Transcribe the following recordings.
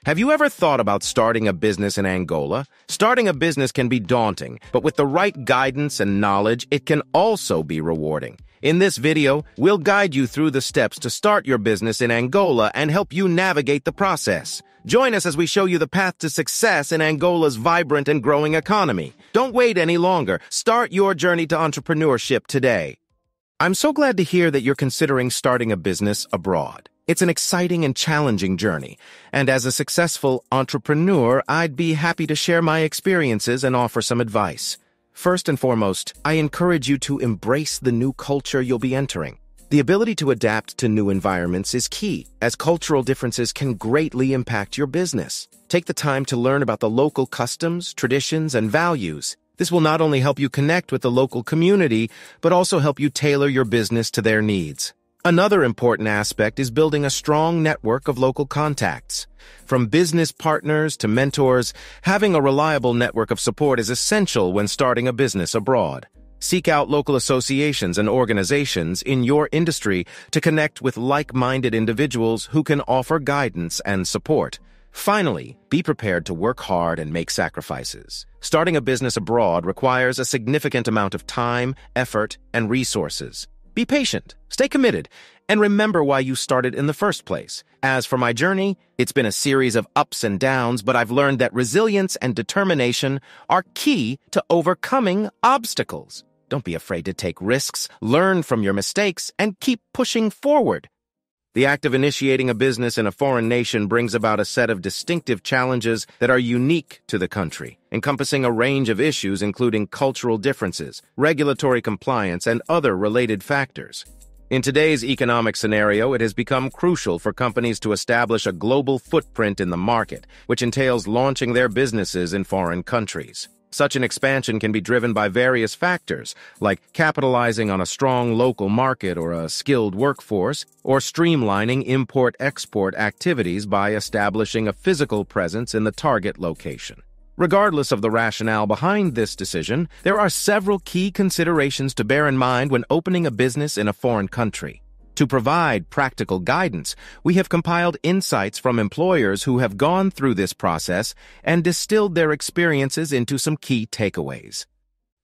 Have you ever thought about starting a business in Angola? Starting a business can be daunting, but with the right guidance and knowledge, it can also be rewarding. In this video, we'll guide you through the steps to start your business in Angola and help you navigate the process. Join us as we show you the path to success in Angola's vibrant and growing economy. Don't wait any longer. Start your journey to entrepreneurship today. I'm so glad to hear that you're considering starting a business abroad. It's an exciting and challenging journey, and as a successful entrepreneur, I'd be happy to share my experiences and offer some advice. First and foremost, I encourage you to embrace the new culture you'll be entering. The ability to adapt to new environments is key, as cultural differences can greatly impact your business. Take the time to learn about the local customs, traditions, and values. This will not only help you connect with the local community, but also help you tailor your business to their needs. Another important aspect is building a strong network of local contacts. From business partners to mentors, having a reliable network of support is essential when starting a business abroad. Seek out local associations and organizations in your industry to connect with like-minded individuals who can offer guidance and support. Finally, be prepared to work hard and make sacrifices. Starting a business abroad requires a significant amount of time, effort, and resources. Be patient, stay committed, and remember why you started in the first place. As for my journey, it's been a series of ups and downs, but I've learned that resilience and determination are key to overcoming obstacles. Don't be afraid to take risks, learn from your mistakes, and keep pushing forward. The act of initiating a business in a foreign nation brings about a set of distinctive challenges that are unique to the country, encompassing a range of issues including cultural differences, regulatory compliance, and other related factors. In today's economic scenario, it has become crucial for companies to establish a global footprint in the market, which entails launching their businesses in foreign countries. Such an expansion can be driven by various factors, like capitalizing on a strong local market or a skilled workforce, or streamlining import-export activities by establishing a physical presence in the target location. Regardless of the rationale behind this decision, there are several key considerations to bear in mind when opening a business in a foreign country. To provide practical guidance, we have compiled insights from employers who have gone through this process and distilled their experiences into some key takeaways.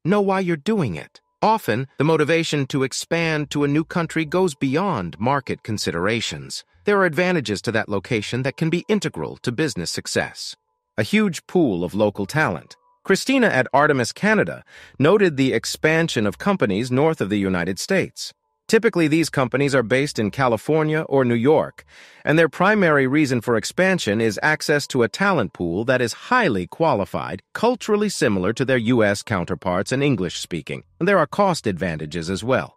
Know why you're doing it. Often, the motivation to expand to a new country goes beyond market considerations. There are advantages to that location that can be integral to business success. A huge pool of local talent. Christina at Artemis Canada noted the expansion of companies north of the United States. Typically, these companies are based in California or New York, and their primary reason for expansion is access to a talent pool that is highly qualified, culturally similar to their U.S. counterparts and English-speaking. There are cost advantages as well.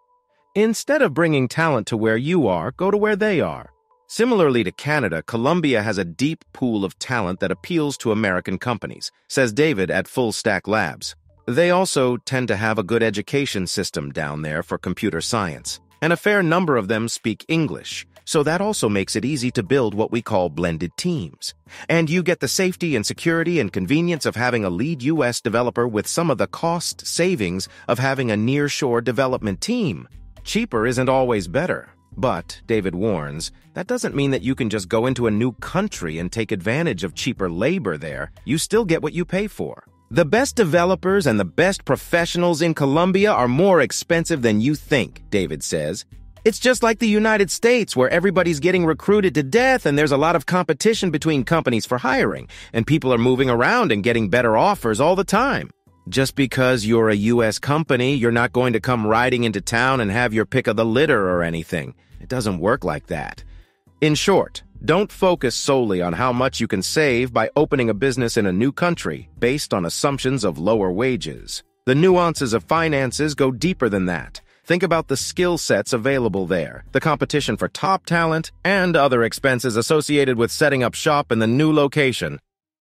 Instead of bringing talent to where you are, go to where they are. Similarly to Canada, Colombia has a deep pool of talent that appeals to American companies, says David at Full Stack Labs. They also tend to have a good education system down there for computer science, and a fair number of them speak English, so that also makes it easy to build what we call blended teams. And you get the safety and security and convenience of having a lead U.S. developer with some of the cost savings of having a nearshore development team. Cheaper isn't always better, but, David warns, that doesn't mean that you can just go into a new country and take advantage of cheaper labor there. You still get what you pay for. The best developers and the best professionals in Colombia are more expensive than you think, David says. It's just like the United States, where everybody's getting recruited to death and there's a lot of competition between companies for hiring, and people are moving around and getting better offers all the time. Just because you're a U.S. company, you're not going to come riding into town and have your pick of the litter or anything. It doesn't work like that. In short, don't focus solely on how much you can save by opening a business in a new country based on assumptions of lower wages. The nuances of finances go deeper than that. Think about the skill sets available there, the competition for top talent, and other expenses associated with setting up shop in the new location.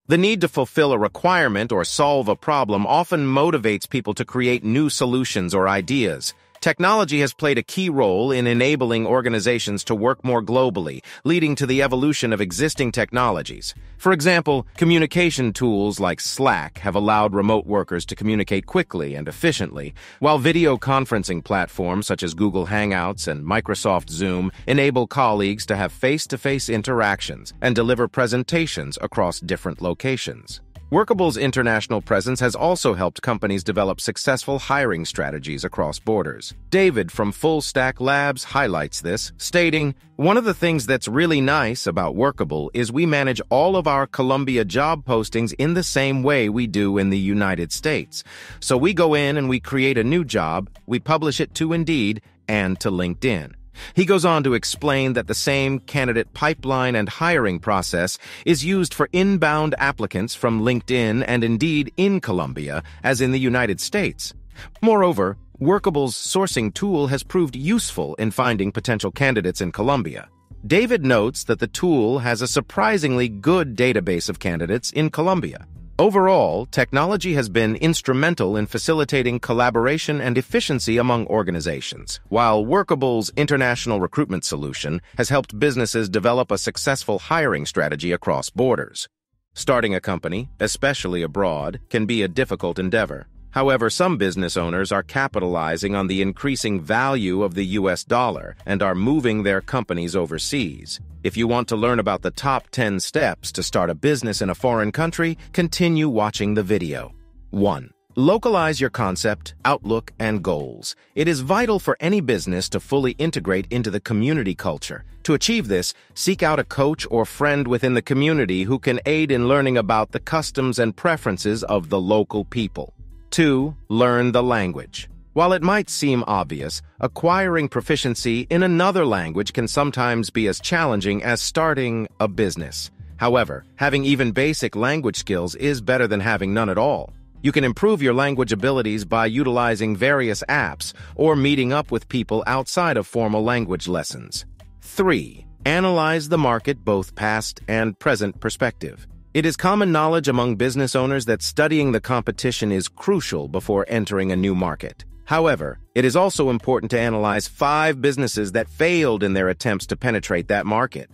The need to fulfill a requirement or solve a problem often motivates people to create new solutions or ideas. Technology has played a key role in enabling organizations to work more globally, leading to the evolution of existing technologies. For example, communication tools like Slack have allowed remote workers to communicate quickly and efficiently, while video conferencing platforms such as Google Hangouts and Microsoft Zoom enable colleagues to have face-to-face interactions and deliver presentations across different locations. Workable's international presence has also helped companies develop successful hiring strategies across borders. David from Full Stack Labs highlights this, stating, "One of the things that's really nice about Workable is we manage all of our Colombia job postings in the same way we do in the United States. So we go in and we create a new job, we publish it to Indeed and to LinkedIn." He goes on to explain that the same candidate pipeline and hiring process is used for inbound applicants from LinkedIn and Indeed in Colombia as in the United States. Moreover, Workable's sourcing tool has proved useful in finding potential candidates in Colombia. David notes that the tool has a surprisingly good database of candidates in Colombia. Overall, technology has been instrumental in facilitating collaboration and efficiency among organizations, while Workable's international recruitment solution has helped businesses develop a successful hiring strategy across borders. Starting a company, especially abroad, can be a difficult endeavor. However, some business owners are capitalizing on the increasing value of the US dollar and are moving their companies overseas. If you want to learn about the top 10 steps to start a business in a foreign country, continue watching the video. 1. Localize your concept, outlook, and goals. It is vital for any business to fully integrate into the community culture. To achieve this, seek out a coach or friend within the community who can aid in learning about the customs and preferences of the local people. 2. Learn the language. While it might seem obvious, acquiring proficiency in another language can sometimes be as challenging as starting a business. However, having even basic language skills is better than having none at all. You can improve your language abilities by utilizing various apps or meeting up with people outside of formal language lessons. 3. Analyze the market, both past and present perspective. It is common knowledge among business owners that studying the competition is crucial before entering a new market. However, it is also important to analyze 5 businesses that failed in their attempts to penetrate that market.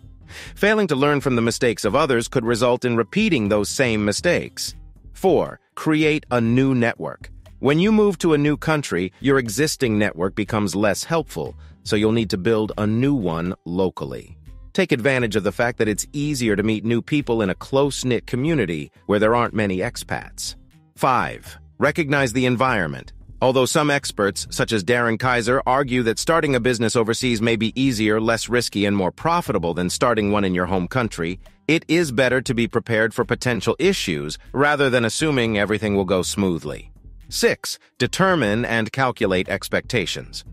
Failing to learn from the mistakes of others could result in repeating those same mistakes. 4. Create a new network. When you move to a new country, your existing network becomes less helpful, so you'll need to build a new one locally. Take advantage of the fact that it's easier to meet new people in a close-knit community where there aren't many expats. 5. Recognize the environment. Although some experts, such as Darren Kaiser, argue that starting a business overseas may be easier, less risky, and more profitable than starting one in your home country, it is better to be prepared for potential issues rather than assuming everything will go smoothly. 6. Determine and calculate expectations.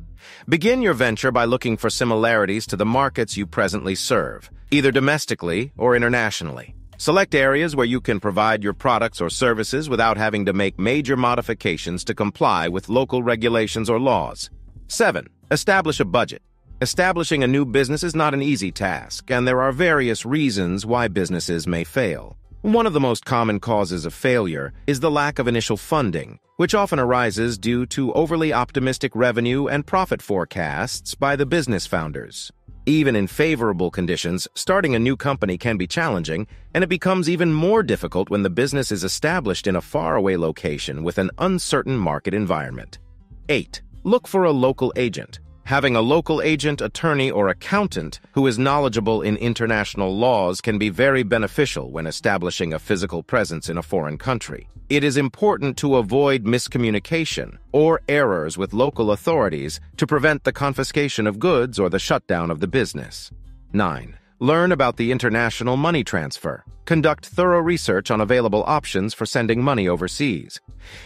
Begin your venture by looking for similarities to the markets you presently serve, either domestically or internationally. Select areas where you can provide your products or services without having to make major modifications to comply with local regulations or laws. 7. Establish a budget. Establishing a new business is not an easy task, and there are various reasons why businesses may fail. One of the most common causes of failure is the lack of initial funding, which often arises due to overly optimistic revenue and profit forecasts by the business founders. Even in favorable conditions, starting a new company can be challenging, and it becomes even more difficult when the business is established in a faraway location with an uncertain market environment. 8. Look for a local agent. Having a local agent, attorney, or accountant who is knowledgeable in international laws can be very beneficial when establishing a physical presence in a foreign country. It is important to avoid miscommunication or errors with local authorities to prevent the confiscation of goods or the shutdown of the business. 9. Learn about the international money transfer. Conduct thorough research on available options for sending money overseas.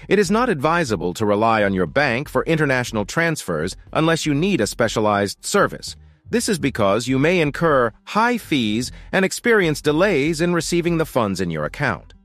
It is not advisable to rely on your bank for international transfers unless you need a specialized service. This is because you may incur high fees and experience delays in receiving the funds in your account.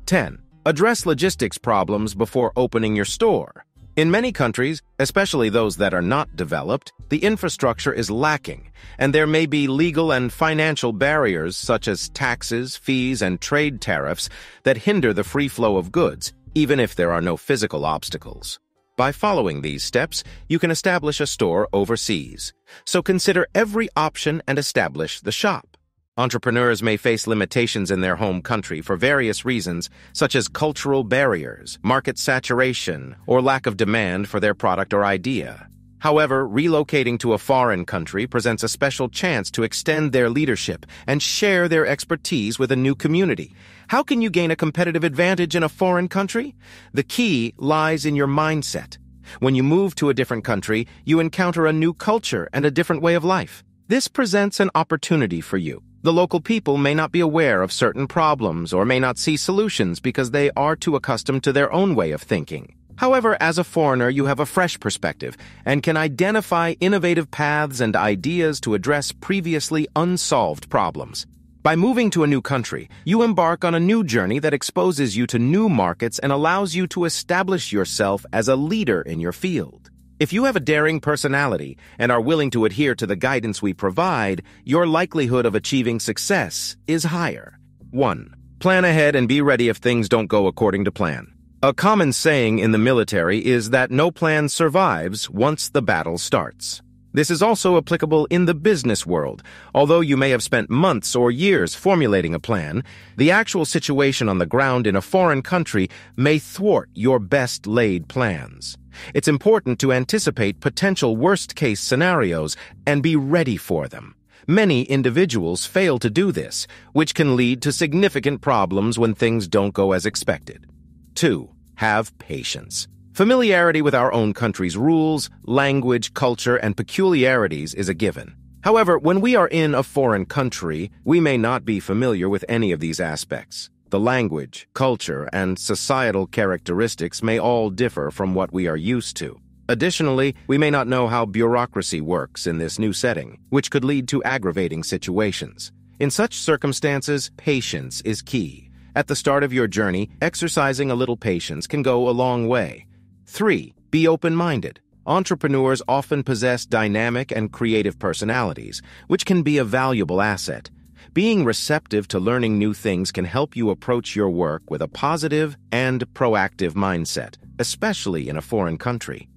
10. Address logistics problems before opening your store. In many countries, especially those that are not developed, the infrastructure is lacking, and there may be legal and financial barriers such as taxes, fees, and trade tariffs that hinder the free flow of goods, even if there are no physical obstacles. By following these steps, you can establish a store overseas. So consider every option and establish the shop. Entrepreneurs may face limitations in their home country for various reasons, such as cultural barriers, market saturation, or lack of demand for their product or idea. However, relocating to a foreign country presents a special chance to extend their leadership and share their expertise with a new community. How can you gain a competitive advantage in a foreign country? The key lies in your mindset. When you move to a different country, you encounter a new culture and a different way of life. This presents an opportunity for you. The local people may not be aware of certain problems or may not see solutions because they are too accustomed to their own way of thinking. However, as a foreigner, you have a fresh perspective and can identify innovative paths and ideas to address previously unsolved problems. By moving to a new country, you embark on a new journey that exposes you to new markets and allows you to establish yourself as a leader in your field. If you have a daring personality and are willing to adhere to the guidance we provide, your likelihood of achieving success is higher. 1. Plan ahead and be ready if things don't go according to plan. A common saying in the military is that no plan survives once the battle starts. This is also applicable in the business world. Although you may have spent months or years formulating a plan, the actual situation on the ground in a foreign country may thwart your best-laid plans. It's important to anticipate potential worst-case scenarios and be ready for them. Many individuals fail to do this, which can lead to significant problems when things don't go as expected. 2. Have patience. Familiarity with our own country's rules, language, culture, and peculiarities is a given. However, when we are in a foreign country, we may not be familiar with any of these aspects. The language, culture, and societal characteristics may all differ from what we are used to. Additionally, we may not know how bureaucracy works in this new setting, which could lead to aggravating situations. In such circumstances, patience is key. At the start of your journey, exercising a little patience can go a long way. 3. Be open-minded. Entrepreneurs often possess dynamic and creative personalities, which can be a valuable asset. Being receptive to learning new things can help you approach your work with a positive and proactive mindset, especially in a foreign country.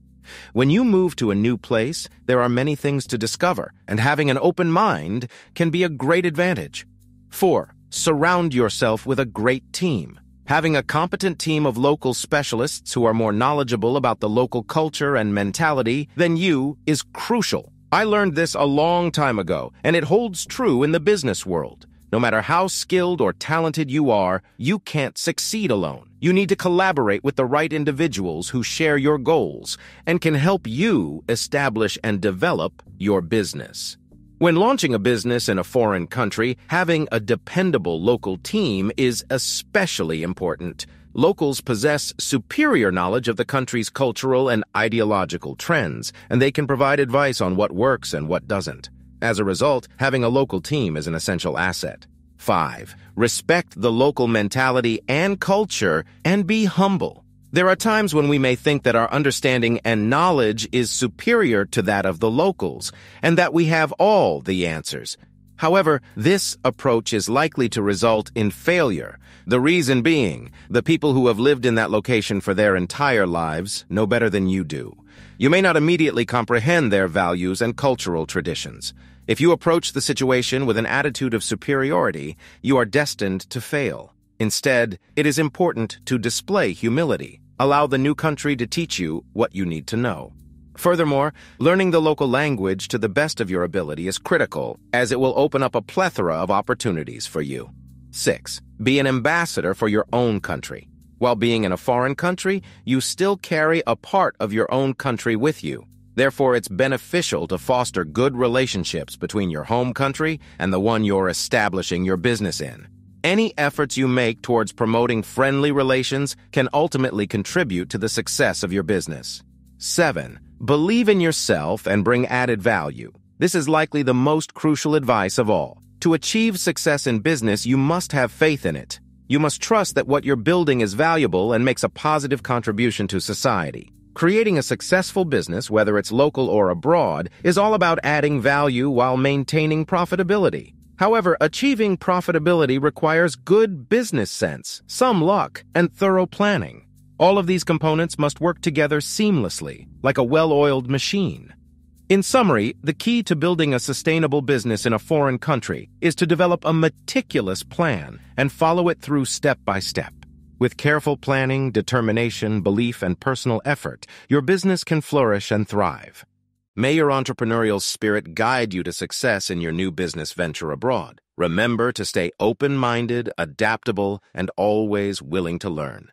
When you move to a new place, there are many things to discover, and having an open mind can be a great advantage. 4. Surround yourself with a great team. Having a competent team of local specialists who are more knowledgeable about the local culture and mentality than you is crucial. I learned this a long time ago, and it holds true in the business world. No matter how skilled or talented you are, you can't succeed alone. You need to collaborate with the right individuals who share your goals and can help you establish and develop your business. When launching a business in a foreign country, having a dependable local team is especially important. Locals possess superior knowledge of the country's cultural and ideological trends, and they can provide advice on what works and what doesn't. As a result, having a local team is an essential asset. 5. Respect the local mentality and culture and be humble. There are times when we may think that our understanding and knowledge is superior to that of the locals, and that we have all the answers. However, this approach is likely to result in failure. The reason being, the people who have lived in that location for their entire lives know better than you do. You may not immediately comprehend their values and cultural traditions. If you approach the situation with an attitude of superiority, you are destined to fail. Instead, it is important to display humility. Allow the new country to teach you what you need to know. Furthermore, learning the local language to the best of your ability is critical, as it will open up a plethora of opportunities for you. 6. Be an ambassador for your own country. While being in a foreign country, you still carry a part of your own country with you. Therefore, it's beneficial to foster good relationships between your home country and the one you're establishing your business in. Any efforts you make towards promoting friendly relations can ultimately contribute to the success of your business. 7. Believe in yourself and bring added value. This is likely the most crucial advice of all. To achieve success in business, you must have faith in it. You must trust that what you're building is valuable and makes a positive contribution to society. Creating a successful business, whether it's local or abroad, is all about adding value while maintaining profitability. However, achieving profitability requires good business sense, some luck, and thorough planning. All of these components must work together seamlessly, like a well-oiled machine. In summary, the key to building a sustainable business in a foreign country is to develop a meticulous plan and follow it through step by step. With careful planning, determination, belief, and personal effort, your business can flourish and thrive. May your entrepreneurial spirit guide you to success in your new business venture abroad. Remember to stay open-minded, adaptable, and always willing to learn.